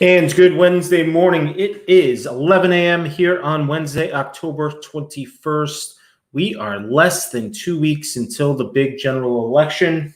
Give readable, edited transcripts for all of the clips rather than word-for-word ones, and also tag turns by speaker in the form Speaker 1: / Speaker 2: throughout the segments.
Speaker 1: And good Wednesday morning. It is 11 a.m. here on Wednesday, October 21st. We are less than 2 weeks until the big general election.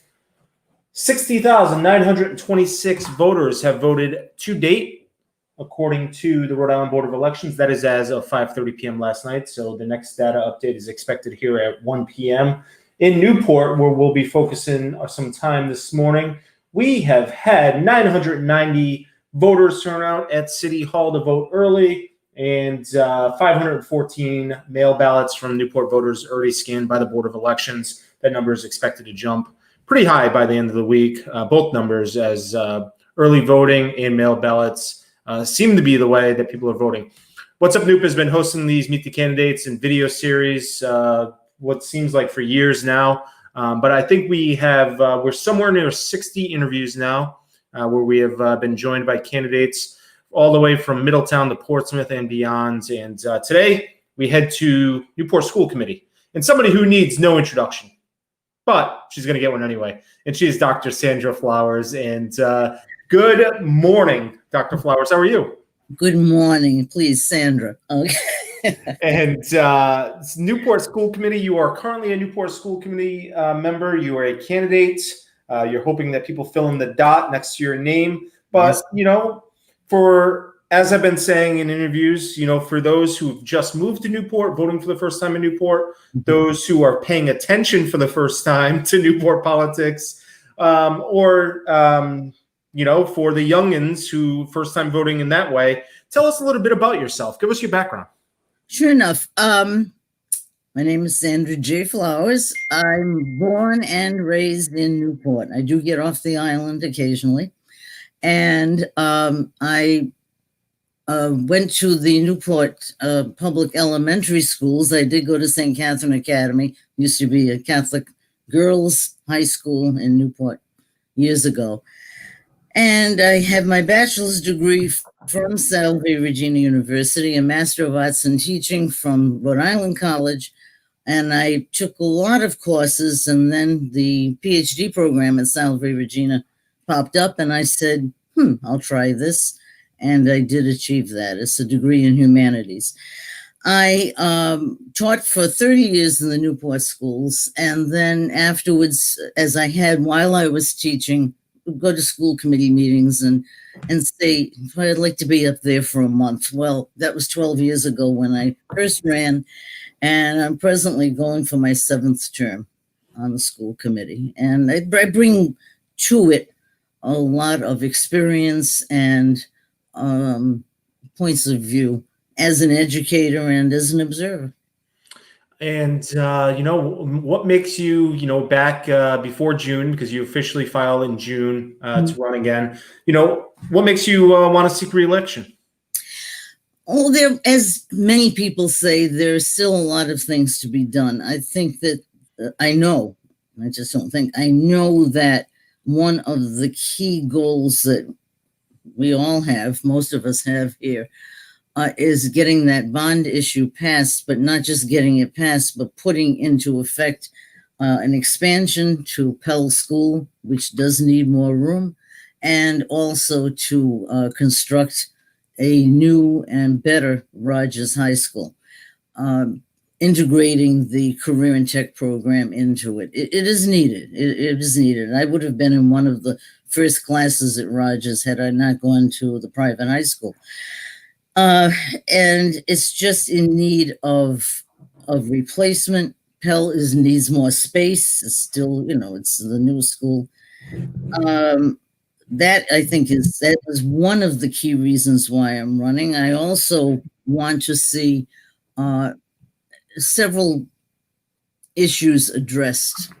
Speaker 1: 60,926 voters have voted to date, according to the Rhode Island Board of Elections. That is as of 5:30 p.m. last night. So the next data update is expected here at 1 p.m. in Newport, where we'll be focusing some time this morning. We have had 990 voters turn out at City Hall to vote early, and 514 mail ballots from Newport voters already scanned by the Board of Elections. That number is expected to jump pretty high by the end of the week. Both numbers, as early voting and mail ballots seem to be the way that people are voting. What's Up Newp has been hosting these Meet the Candidates and video series, what seems like for years now. But I think we're somewhere near 60 interviews now, where we have been joined by candidates all the way from Middletown to Portsmouth and beyond. And today we head to Newport School Committee, and somebody who needs no introduction, but she's going to get one anyway. And she is Dr. Sandra Flowers. And good morning, Dr. Flowers. How are you?
Speaker 2: Good morning. Please, Sandra. Okay.
Speaker 1: And Newport School Committee, you are currently a Newport School Committee member. You are a candidate. You're hoping that people fill in the dot next to your name. But, as I've been saying in interviews, for those who've just moved to Newport, voting for the first time in Newport, those who are paying attention for the first time to Newport politics, or for the youngins who first time voting in that way, tell us a little bit about yourself. Give us your background.
Speaker 2: Sure enough. My name is Sandra J. Flowers. I'm born and raised in Newport. I do get off the island occasionally. And I went to the Newport public elementary schools. I did go to St. Catherine Academy. Used to be a Catholic girls' high school in Newport years ago. And I have my bachelor's degree from Salve Regina University, a Master of Arts in Teaching from Rhode Island College. And I took a lot of courses, and then the PhD program at Salve Regina popped up, and I said, I'll try this. And I did achieve that. It's a degree in humanities. I taught for 30 years in the Newport schools, and then afterwards, as I had while I was teaching, go to school committee meetings and say, I'd like to be up there for a month. Well, that was 12 years ago when I first ran, and I'm presently going for my 7th term on the school committee. And I bring to it a lot of experience and points of view as an educator and as an observer.
Speaker 1: And, what makes you, back before June, because you officially file in June to run again, what makes you want to seek re-election?
Speaker 2: Oh, as many people say, there's still a lot of things to be done. I think that I know that one of the key goals that we all have, most of us have here, is getting that bond issue passed, but not just getting it passed, but putting into effect an expansion to Pell School, which does need more room, and also to construct a new and better Rogers High School, integrating the career and tech program into it. It is needed. It is needed. I would have been in one of the first classes at Rogers had I not gone to the private high school. And it's just in need of replacement. Pell needs more space. It's still, it's the new school. That I think that is one of the key reasons why I'm running. I also want to see several issues addressed,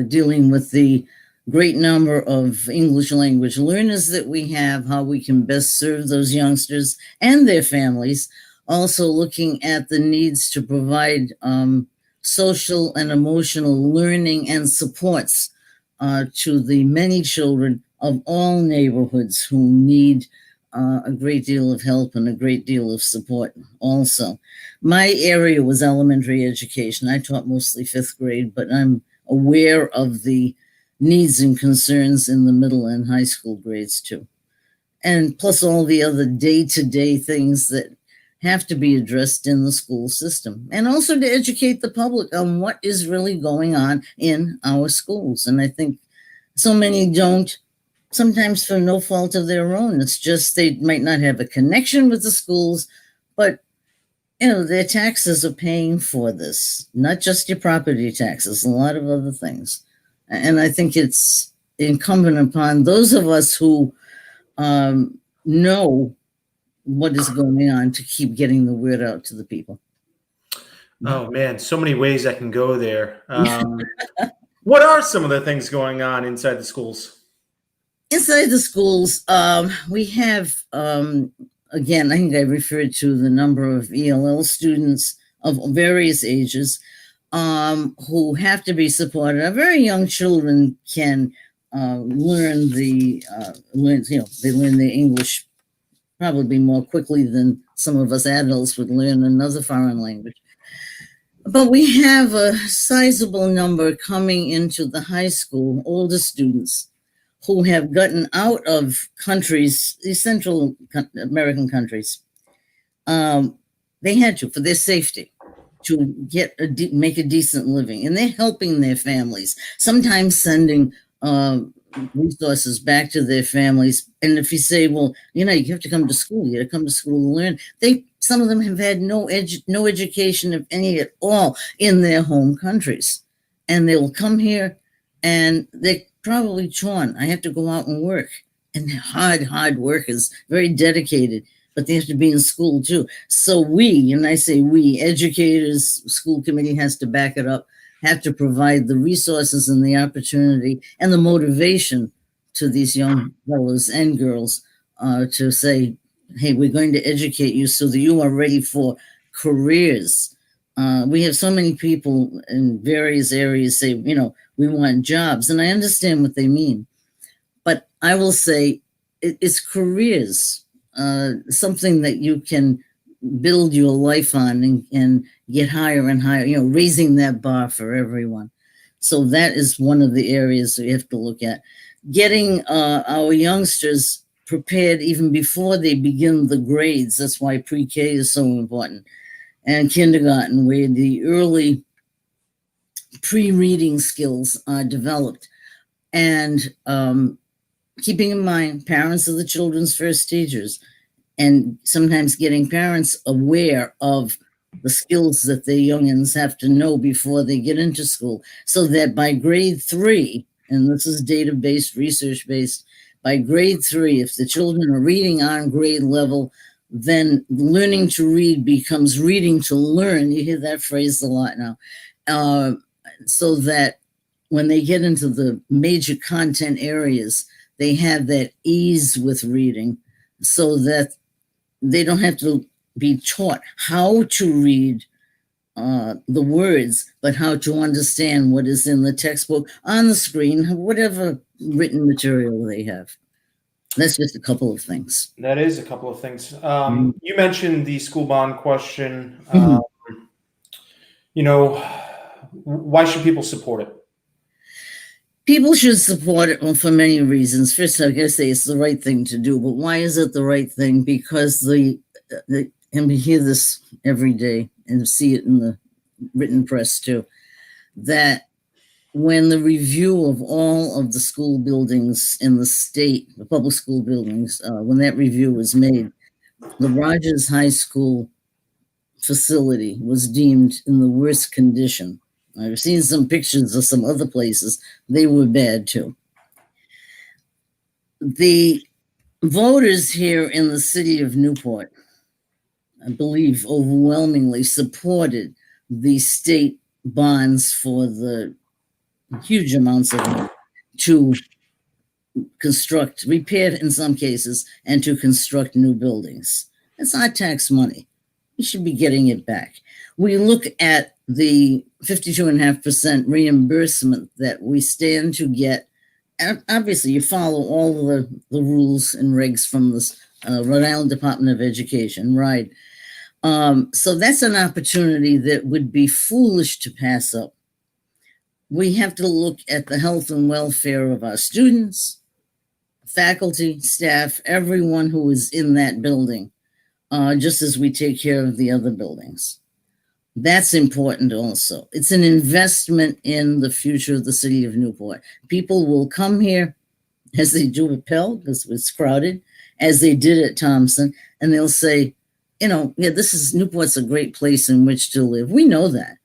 Speaker 2: dealing with the great number of English language learners that we have, how we can best serve those youngsters and their families. Also looking at the needs to provide social and emotional learning and supports to the many children of all neighborhoods who need a great deal of help and a great deal of support also. My area was elementary education. I taught mostly 5th grade, but I'm aware of the needs and concerns in the middle and high school grades too. and plus all the other day-to-day things that have to be addressed in the school system, and also to educate the public on what is really going on in our schools. And I think so many don't, sometimes for no fault of their own. It's just they might not have a connection with the schools, but their taxes are paying for this, not just your property taxes, a lot of other things. And I think it's incumbent upon those of us who know what is going on to keep getting the word out to the people.
Speaker 1: Oh man, so many ways I can go there. What are some of the things going on inside the schools?
Speaker 2: Inside the schools, we have, again, I think I referred to the number of ELL students of various ages who have to be supported. Our very young children can learn they learn the English probably more quickly than some of us adults would learn another foreign language. But we have a sizable number coming into the high school, older students who have gotten out of countries, these Central American countries. They had to, for their safety, to get make a decent living. And they're helping their families, sometimes sending resources back to their families. And if you say, well, you have to come to school, you got to come to school and learn. Some of them have had no education of any at all in their home countries. And they will come here and they're probably torn. I have to go out and work. And they're hard workers, very dedicated, but they have to be in school too. So we, and I say we, educators, school committee has to back it up, have to provide the resources and the opportunity and the motivation to these young fellows and girls to say, hey, we're going to educate you so that you are ready for careers. We have so many people in various areas say, we want jobs, and I understand what they mean. But I will say it's careers, something that you can build your life on and get higher and higher, raising that bar for everyone. So that is one of the areas we have to look at. Getting our youngsters prepared even before they begin the grades. That's why pre-K is so important. And kindergarten, where the early pre-reading skills are developed. And keeping in mind, parents are the children's first teachers, and sometimes getting parents aware of the skills that their youngins have to know before they get into school, so that by grade 3, and this is data-based, research-based, by grade 3, if the children are reading on grade level, then learning to read becomes reading to learn. You hear that phrase a lot now. So that when they get into the major content areas, they have that ease with reading, so that they don't have to be taught how to read the words, but how to understand what is in the textbook, on the screen, whatever written material they have. That's just a couple of things.
Speaker 1: That is a couple of things. You mentioned the school bond question. Why should people support it?
Speaker 2: People should support it for many reasons. First, I gotta say it's the right thing to do. But why is it the right thing? Because and we hear this every day and see it in the written press too, that when the review of all of the school buildings in the state, the public school buildings, when that review was made, the Rogers High School facility was deemed in the worst condition. I've seen some pictures of some other places. They were bad too. The voters here in the city of Newport, I believe, overwhelmingly supported the state bonds for the huge amounts of money to construct, repair in some cases, and to construct new buildings. It's not tax money. We should be getting it back. We look at the 52.5% reimbursement that we stand to get. And obviously, you follow all the rules and regs from the Rhode Island Department of Education, right? So that's an opportunity that would be foolish to pass up. We have to look at the health and welfare of our students, faculty, staff, everyone who is in that building, just as we take care of the other buildings. That's important also. It's an investment in the future of the city of Newport. People will come here, as they do at Pell, because it's crowded, as they did at Thompson, and they'll say, yeah, Newport's a great place in which to live. We know that,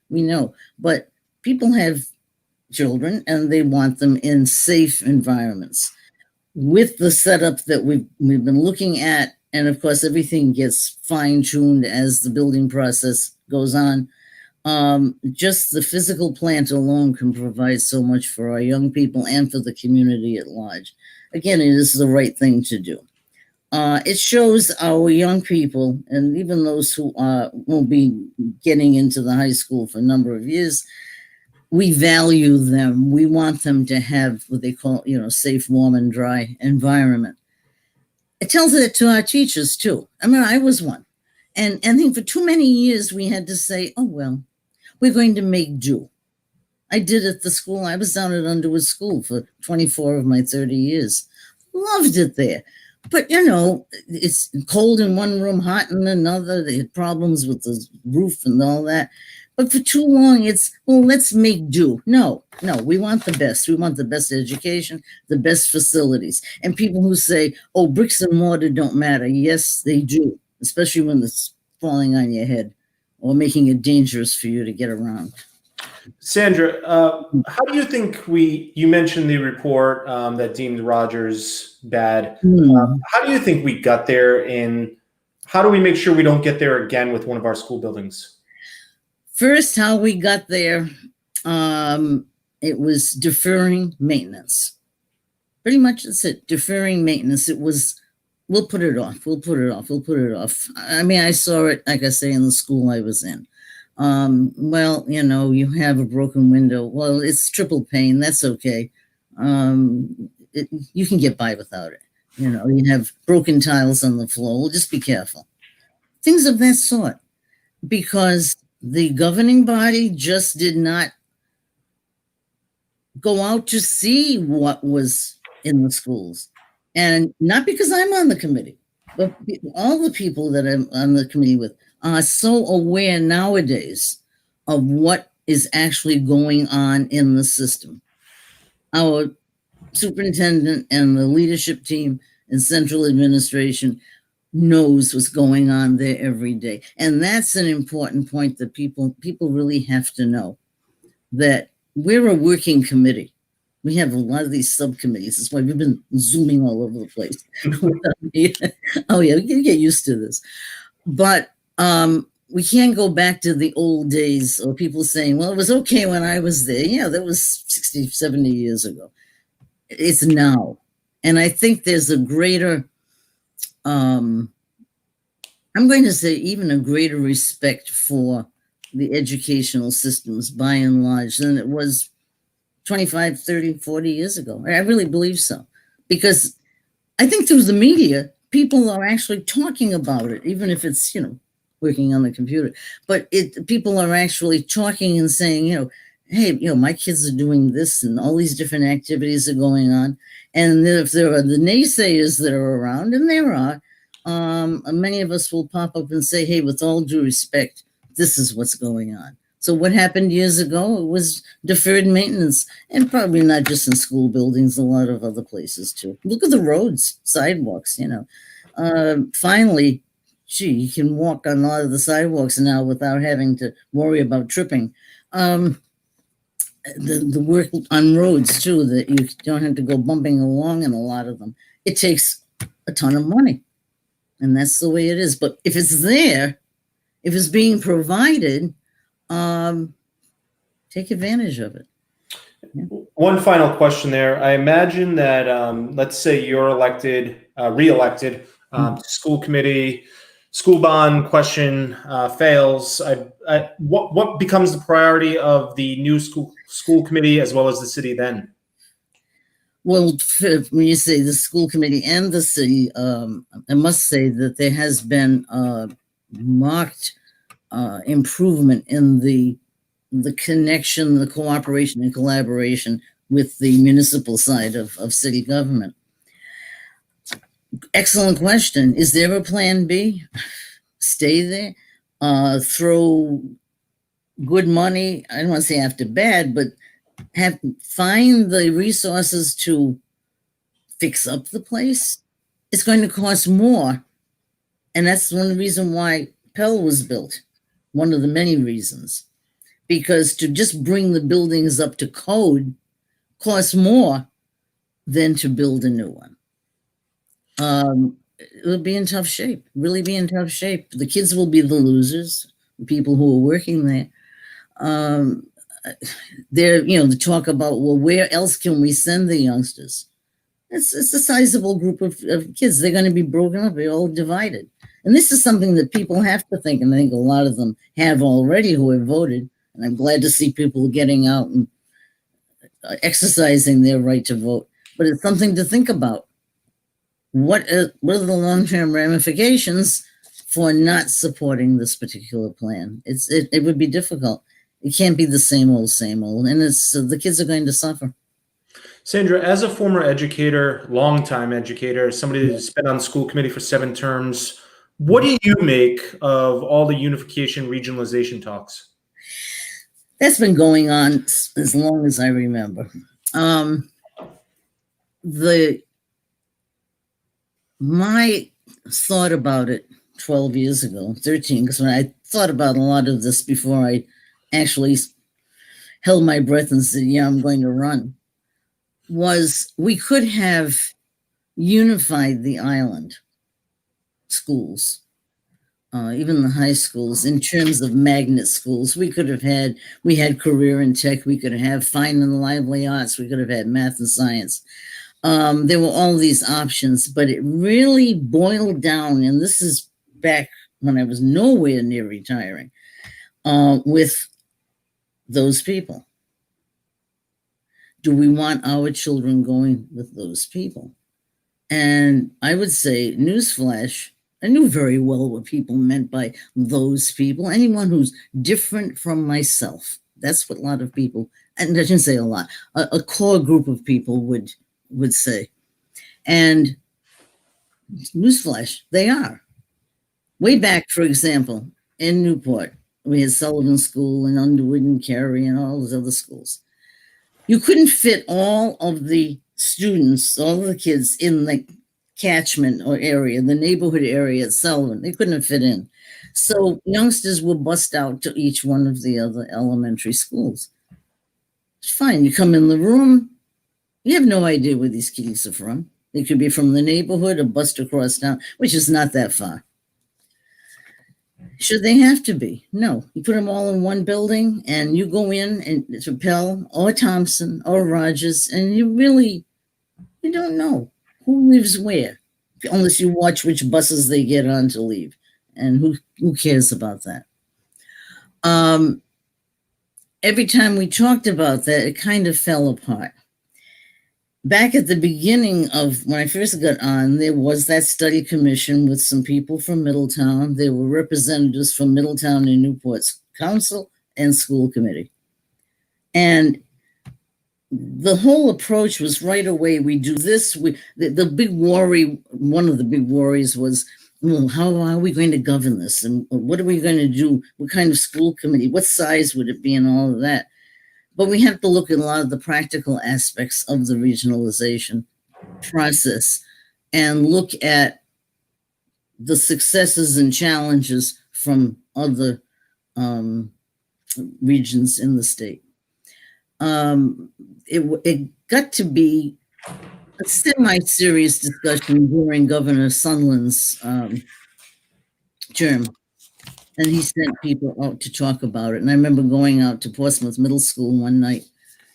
Speaker 2: but people have children and they want them in safe environments. With the setup that we've been looking at, and of course everything gets fine-tuned as the building process goes on, just the physical plant alone can provide so much for our young people and for the community at large. Again, it is the right thing to do. It shows our young people, and even those who will be getting into the high school for a number of years, we value them. We want them to have what they call, safe, warm, and dry environment. It tells it to our teachers too. I mean, I was one. And I think for too many years we had to say, oh, well, we're going to make do. I did at the school. I was down at Underwood School for 24 of my 30 years. Loved it there. But, it's cold in one room, hot in another. They had problems with the roof and all that. But for too long, let's make do. No, we want the best. We want the best education, the best facilities. And people who say, oh, bricks and mortar don't matter. Yes, they do, especially when it's falling on your head or making it dangerous for you to get around.
Speaker 1: Sandra, how do you think you mentioned the report that deemed Rogers bad. How do you think we got there, and how do we make sure we don't get there again with one of our school buildings?
Speaker 2: First, how we got there, it was deferring maintenance. Pretty much that's it, deferring maintenance. It was, we'll put it off. I mean, I saw it, like I say, in the school I was in. Well, you have a broken window. Well, it's triple pane. That's okay. You can get by without it. You have broken tiles on the floor. Well, just be careful. Things of that sort. Because the governing body just did not go out to see what was in the schools. And not because I'm on the committee, but all the people that I'm on the committee with are so aware nowadays of what is actually going on in the system. Our superintendent and the leadership team and central administration knows what's going on there every day. And that's an important point that people really have to know, that we're a working committee. We have a lot of these subcommittees. That's why we've been zooming all over the place. Oh yeah, we can get used to this. But we can't go back to the old days or people saying, well, it was okay when I was there. Yeah, that was 60, 70 years ago. It's now. And I think there's a greater, I'm going to say even a greater respect for the educational systems by and large than it was 25, 30, 40 years ago. I really believe so. Because I think through the media, people are actually talking about it, even if it's, working on the computer. But people are actually talking and saying, hey, my kids are doing this and all these different activities are going on. And if there are the naysayers that are around, and there are, many of us will pop up and say, hey, with all due respect, this is what's going on. So what happened years ago, it was deferred maintenance, and probably not just in school buildings, a lot of other places too. Look at the roads, sidewalks, finally, you can walk on a lot of the sidewalks now without having to worry about tripping. The work on roads too, that you don't have to go bumping along in a lot of them. It takes a ton of money, and that's the way it is. But if it's there, if it's being provided, take advantage of it. Yeah.
Speaker 1: One final question there. I imagine that, let's say you're reelected, school committee, school bond question fails. What becomes the priority of the new school committee as well as the city then?
Speaker 2: Well, when you say the school committee and the city, I must say that there has been marked improvement in the connection, the cooperation and collaboration with the municipal side of city government. Excellent question. Is there a plan B? Stay there, throw good money. I don't want to say after bad, but find the resources to fix up the place. It's going to cost more. And that's one reason why Pell was built. One of the many reasons. Because to just bring the buildings up to code costs more than to build a new one. It will be in tough shape, really be in tough shape. The kids will be the losers, the people who are working there. They're, to talk about, well, where else can we send the youngsters? It's a sizable group of kids. They're going to be broken up. They're all divided. And this is something that people have to think, and I think a lot of them have already who have voted. And I'm glad to see people getting out and exercising their right to vote. But it's something to think about. What are the long-term ramifications for not supporting this particular plan? It would be difficult. It can't be the same old, and the kids are going to suffer.
Speaker 1: Sandra, as a former educator, longtime educator, somebody who's been on the school committee for 7 terms, what do you make of all the unification regionalization talks?
Speaker 2: That's been going on as long as I remember. My thought about it 12 years ago, 13, because when I thought about a lot of this before I actually held my breath and said, yeah, I'm going to run, was we could have unified the island schools, even the high schools, in terms of magnet schools. We had career and tech, we could have fine and lively arts, we could have had math and science. There were all these options, but it really boiled down, and this is back when I was nowhere near retiring, with those people. Do we want our children going with those people? And I would say, newsflash, I knew very well what people meant by those people. Anyone who's different from myself. That's what a lot of people, and I shouldn't say a lot, a core group of people would say. And newsflash, they are. Way back, for example, in Newport, we had Sullivan School and Underwood and Cary and all those other schools. You couldn't fit all of the students, all of the kids in the catchment or area, the neighborhood area at Sullivan. They couldn't fit in. So youngsters were bussed out to each one of the other elementary schools. It's fine. You come in the room, you have no idea where these kids are from. They could be from the neighborhood or bussed across town, which is not that far. Should they have to be? No. You put them all in one building and you go in and it's Pell or Thompson or Rogers, and you don't know who lives where, unless you watch which buses they get on to leave. And who cares about that? Every time we talked about that, it kind of fell apart. Back at the beginning of when I first got on, there was that study commission with some people from Middletown. There were representatives from Middletown and Newport's council and school committee. And the whole approach was right away, we do this. The big worry, one of the big worries was, well, how are we going to govern this? And what are we going to do? What kind of school committee? What size would it be and all of that? But we have to look at a lot of the practical aspects of the regionalization process and look at the successes and challenges from other regions in the state. It got to be a semi-serious discussion during Governor Sondland's term. And he sent people out to talk about it. And I remember going out to Portsmouth Middle School one night,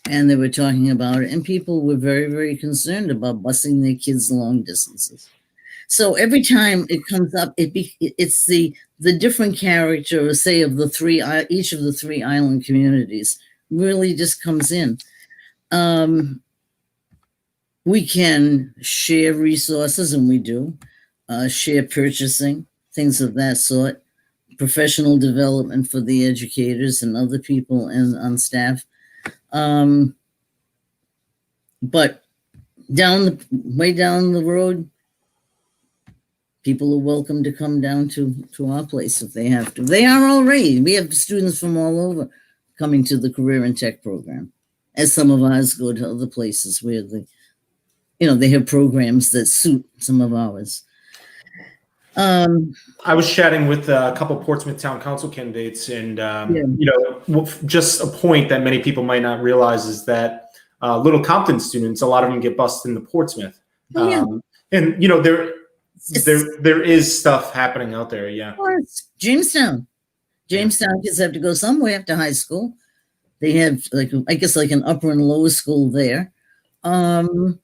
Speaker 2: and they were talking about it. And people were very, very concerned about busing their kids long distances. So every time it comes up, it's the different character, say, of each of the 3 island communities really just comes in. We can share resources, and we do, share purchasing, things of that sort. Professional development for the educators and other people and on staff. But way down the road, people are welcome to come down to our place if they have to. They are already. We have students from all over coming to the Career and Tech program, as some of ours go to other places where they have programs that suit some of ours.
Speaker 1: I was chatting with a couple Portsmouth Town Council candidates, and just a point that many people might not realize is that Little Compton students, a lot of them get bused into Portsmouth, and there is stuff happening out there. Yeah,
Speaker 2: of course. Jamestown kids have to go somewhere after high school. They have I guess an upper and lower school there. And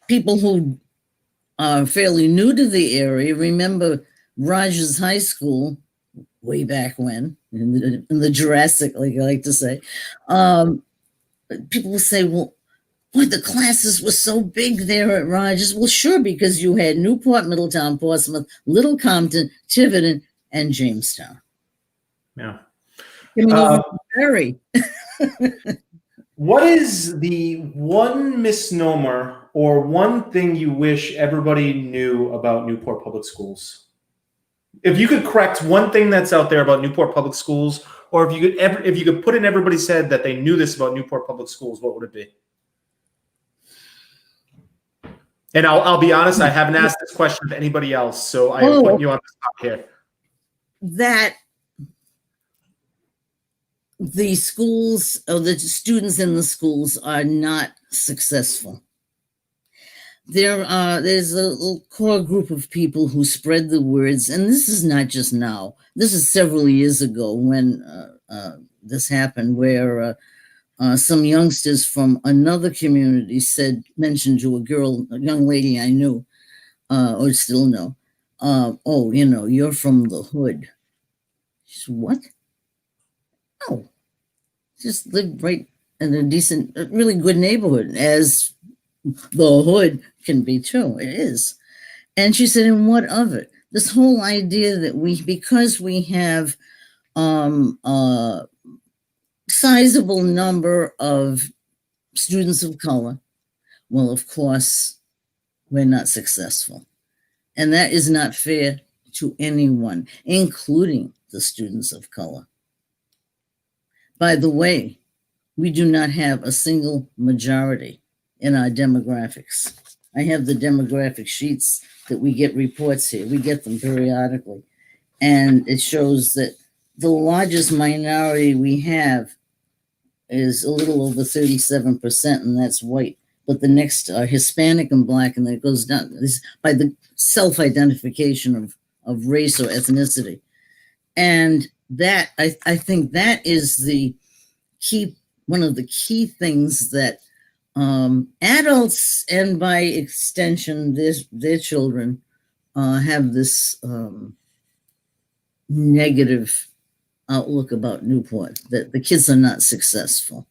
Speaker 2: people who are fairly new to the area remember Rogers High School way back when, in the Jurassic, like I like to say. People will say, well, boy, the classes were so big there at Rogers. Well, sure, because you had Newport, Middletown, Portsmouth, Little Compton, Tiverton, and Jamestown.
Speaker 1: Yeah.
Speaker 2: Very.
Speaker 1: What is the one misnomer or one thing you wish everybody knew about Newport Public Schools? If you could correct one thing that's out there about Newport Public Schools, or if you could put in everybody's head that they knew this about Newport Public Schools, what would it be? And I'll be honest, I haven't asked this question to anybody else, so I am putting you on the spot here.
Speaker 2: That the schools, or the students in the schools, are not successful. There's a little core group of people who spread the words, and this is not just now. This is several years ago when this happened, where some youngsters from another community mentioned to a young lady I knew, or still know, oh, you're from the hood. She said, what? Oh, just live right in a decent, really good neighborhood, as the hood can be too. It is. And she said, and what of it? This whole idea that because we have a sizable number of students of color, well, of course, we're not successful. And that is not fair to anyone, including the students of color. By the way, we do not have a single majority in our demographics. I have the demographic sheets that we get reports here. We get them periodically. And it shows that the largest minority we have is a little over 37%, and that's white. But the next are Hispanic and Black, and then it goes down. This by the self-identification of race or ethnicity. And that, I think that is one of the key things that adults, and by extension, their children, have this negative outlook about Newport, that the kids are not successful.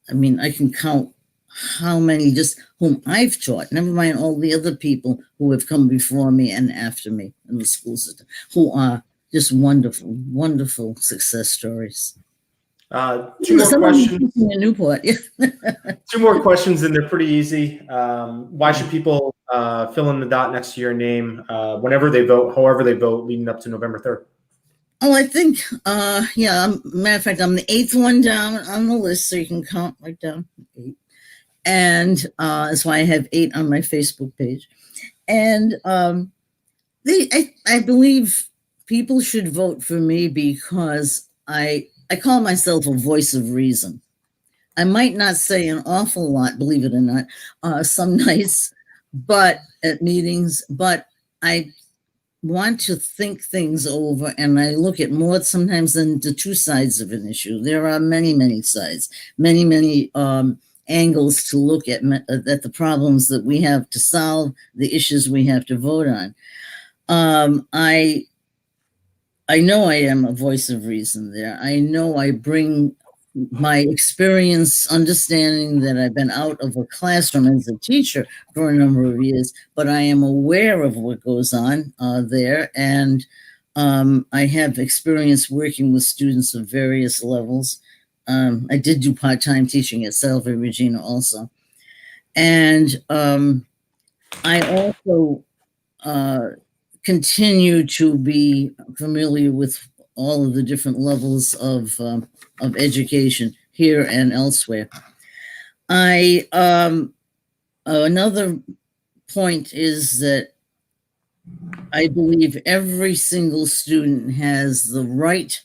Speaker 2: I mean, I can count how many just whom I've taught, never mind all the other people who have come before me and after me in the school system, who are just wonderful, wonderful success stories.
Speaker 1: Two more questions.
Speaker 2: In Newport.
Speaker 1: Two more questions, and they're pretty easy. Why should people fill in the dot next to your name whenever they vote, however they vote, leading up to November 3rd?
Speaker 2: Oh, I think, matter of fact, I'm the 8th one down on the list, so you can count right down 8. And that's why I have 8 on my Facebook page. And I believe people should vote for me because I call myself a voice of reason. I might not say an awful lot, believe it or not, some nights, but at meetings, but I want to think things over, and I look at more sometimes than the two sides of an issue. There are many, many sides, many angles to look at the problems that we have to solve, the issues we have to vote on. I know I am a voice of reason there. I know I bring my experience, understanding that I've been out of a classroom as a teacher for a number of years, but I am aware of what goes on there. And I have experience working with students of various levels. I did do part-time teaching at Salve Regina also. And I also continue to be familiar with all of the different levels of education here and elsewhere. Another point is that I believe every single student has the right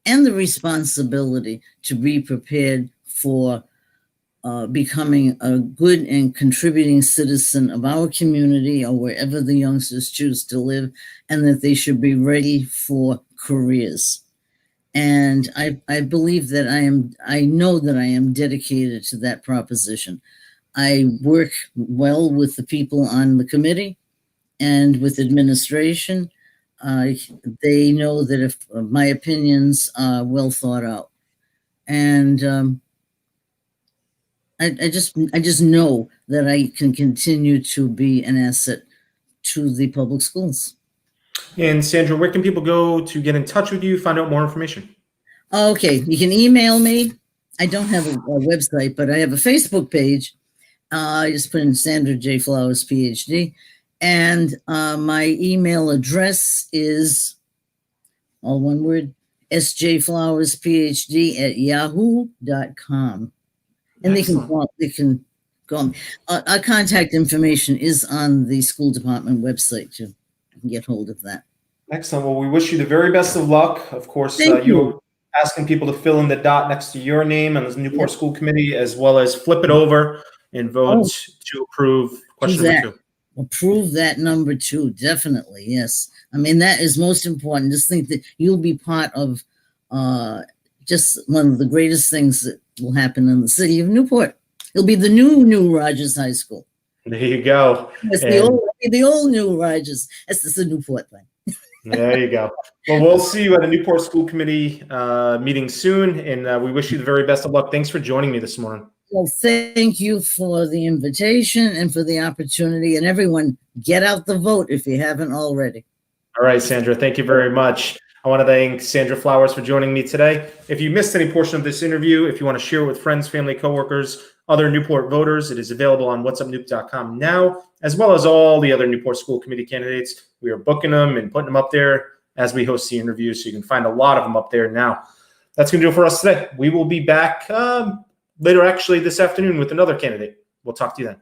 Speaker 2: and the responsibility to be prepared for becoming a good and contributing citizen of our community or wherever the youngsters choose to live, and that they should be ready for careers. And I believe that I know that I am dedicated to that proposition. I work well with the people on the committee and with administration. They know that if my opinions are well thought out. And I just know that I can continue to be an asset to the public schools.
Speaker 1: And Sandra, where can people go to get in touch with you, find out more information?
Speaker 2: Okay, you can email me. I don't have a website, but I have a Facebook page. I just put in Sandra J. Flowers, PhD. And my email address is all one word, sjflowersphd@yahoo.com. And
Speaker 1: Excellent.
Speaker 2: they can go. Our contact information is on the school department website too. You can get hold of that.
Speaker 1: Excellent. Well, we wish you the very best of luck. Of course,
Speaker 2: Thank you.
Speaker 1: asking people to fill in the dot next to your name on the Newport School Committee, as well as flip it over and vote to approve question number 2.
Speaker 2: Approve that number 2, definitely, yes. I mean, that is most important. Just think that you'll be part of just one of the greatest things that will happen in the city of Newport. It'll be the new Rogers High School.
Speaker 1: There you go.
Speaker 2: It's the old new Rogers. That's the Newport thing.
Speaker 1: There you go. Well, we'll see you at a Newport School Committee meeting soon, and we wish you the very best of luck. Thanks for joining me this morning.
Speaker 2: Well, thank you for the invitation and for the opportunity. And everyone, get out the vote if you haven't already.
Speaker 1: All right, Sandra, thank you very much. I want to thank Sandra Flowers for joining me today. If you missed any portion of this interview, if you want to share it with friends, family, coworkers, other Newport voters, it is available on whatsupnewp.com now, as well as all the other Newport School Committee candidates. We are booking them and putting them up there as we host the interviews, so you can find a lot of them up there now. That's going to do it for us today. We will be back later, actually, this afternoon with another candidate. We'll talk to you then.